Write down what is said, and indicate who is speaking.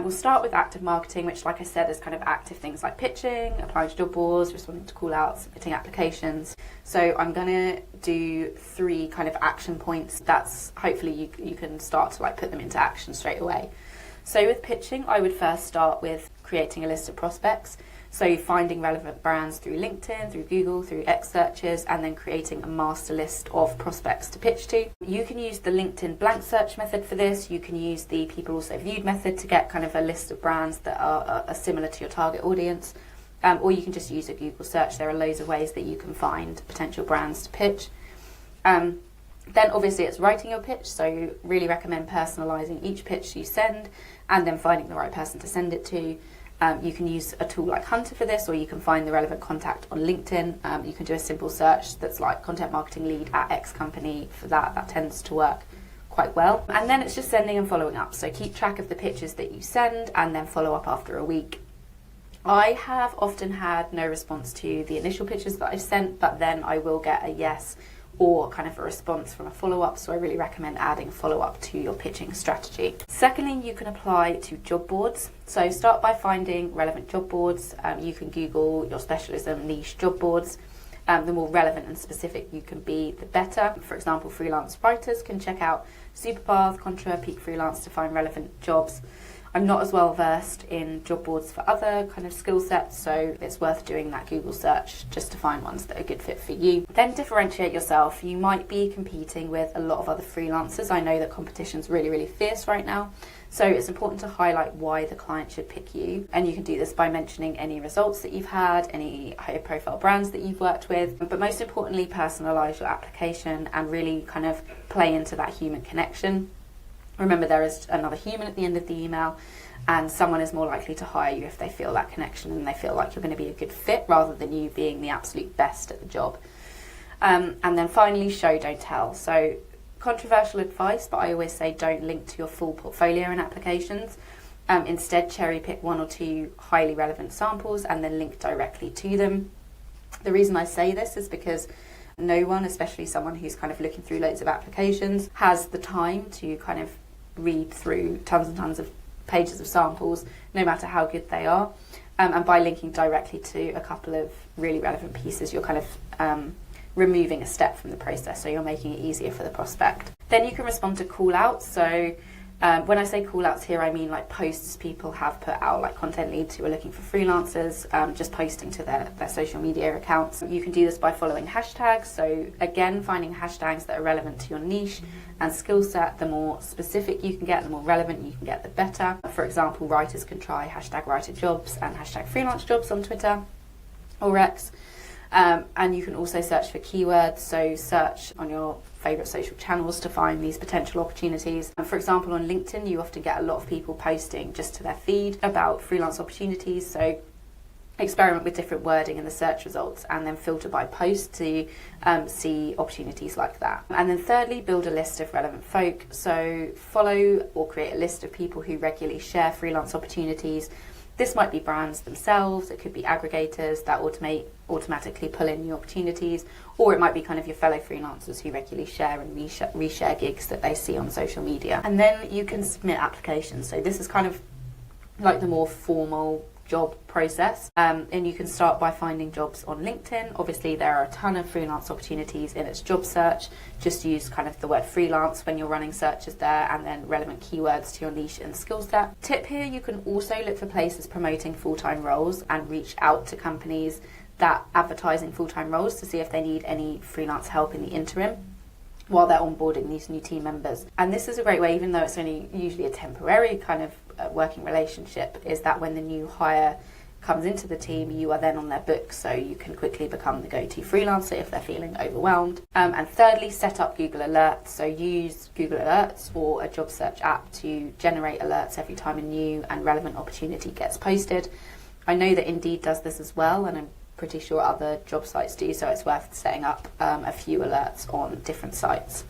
Speaker 1: We'll start with active marketing, which, like I said, is kind of active things like pitching, applying to job boards, responding to call outs, submitting applications. So I'm going to do 3 kind of action points. That's hopefully you can start to like put them into action straight away. So with pitching, I would first start with creating a list of prospects. So finding relevant brands through LinkedIn, through Google, through X searches, and then creating a master list of prospects to pitch to. You can use the LinkedIn blank search method for this. You can use the people also viewed method to get kind of a list of brands that are similar to your target audience. Or you can just use a Google search. There are loads of ways that you can find potential brands to pitch. Then obviously it's writing your pitch, so really recommend personalising each pitch you send and then finding the right person to send it to. You can use a tool like Hunter for this, or you can find the relevant contact on LinkedIn. You can do a simple search that's like content marketing lead at X company for that. That tends to work quite well. And then it's just sending and following up. So keep track of the pitches that you send and then follow up after a week. I have often had no response to the initial pitches that I've sent, but then I will get a yes or kind of a response from a follow-up, so I really recommend adding follow-up to your pitching strategy. Secondly, you can apply to job boards. So start by finding relevant job boards. You can Google your specialism niche job boards. The more relevant and specific you can be, the better. For example, freelance writers can check out Superpath, Contra, Peak Freelance to find relevant jobs. I'm not as well versed in job boards for other kind of skill sets, so it's worth doing that Google search just to find ones that are a good fit for you. Then differentiate yourself. You might be competing with a lot of other freelancers. I know that competition's really, really fierce right now, so it's important to highlight why the client should pick you. And you can do this by mentioning any results that you've had, any high profile brands that you've worked with, but most importantly, personalize your application and really kind of play into that human connection. Remember, there is another human at the end of the email, and someone is more likely to hire you if they feel that connection and they feel like you're going to be a good fit rather than you being the absolute best at the job. And then finally, show, don't tell. So controversial advice, but I always say don't link to your full portfolio in applications. Instead, cherry pick 1 or 2 highly relevant samples and then link directly to them. The reason I say this is because no one, especially someone who's kind of looking through loads of applications, has the time to kind of read through tons and tons of pages of samples, no matter how good they are. And by linking directly to a couple of really relevant pieces, you're kind of removing a step from the process, so you're making it easier for the prospect. Then you can respond to call outs. So when I say call outs here, I mean like posts people have put out, like content leads who are looking for freelancers, just posting to their social media accounts. You can do this by following hashtags. So again, finding hashtags that are relevant to your niche and skill set. The more specific you can get, the more relevant you can get, the better. For example, writers can try hashtag writer jobs and hashtag freelance jobs on Twitter or X. And you can also search for keywords, so search on your favourite social channels to find these potential opportunities. And for example, on LinkedIn, you often get a lot of people posting just to their feed about freelance opportunities, so experiment with different wording in the search results and then filter by post to see opportunities like that. And then thirdly, build a list of relevant folk, so follow or create a list of people who regularly share freelance opportunities. This might be brands themselves, it could be aggregators that automatically pull in new opportunities, or it might be kind of your fellow freelancers who regularly share and reshare gigs that they see on social media. And then you can submit applications. So this is kind of like the more formal job process, and you can start by finding jobs on LinkedIn. Obviously there are a ton of freelance opportunities in its job search. Just use kind of the word freelance when you're running searches there, and then relevant keywords to your niche and skill set. Tip here, you can also look for places promoting full-time roles and reach out to companies that advertising full-time roles to see if they need any freelance help in the interim while they're onboarding these new team members. And this is a great way, even though it's only usually a temporary kind of working relationship, is that when the new hire comes into the team, you are then on their books, so you can quickly become the go-to freelancer if they're feeling overwhelmed. And thirdly, set up Google Alerts. So use Google Alerts or a job search app to generate alerts every time a new and relevant opportunity gets posted. I know that Indeed does this as well, and I'm pretty sure other job sites do, so it's worth setting up a few alerts on different sites.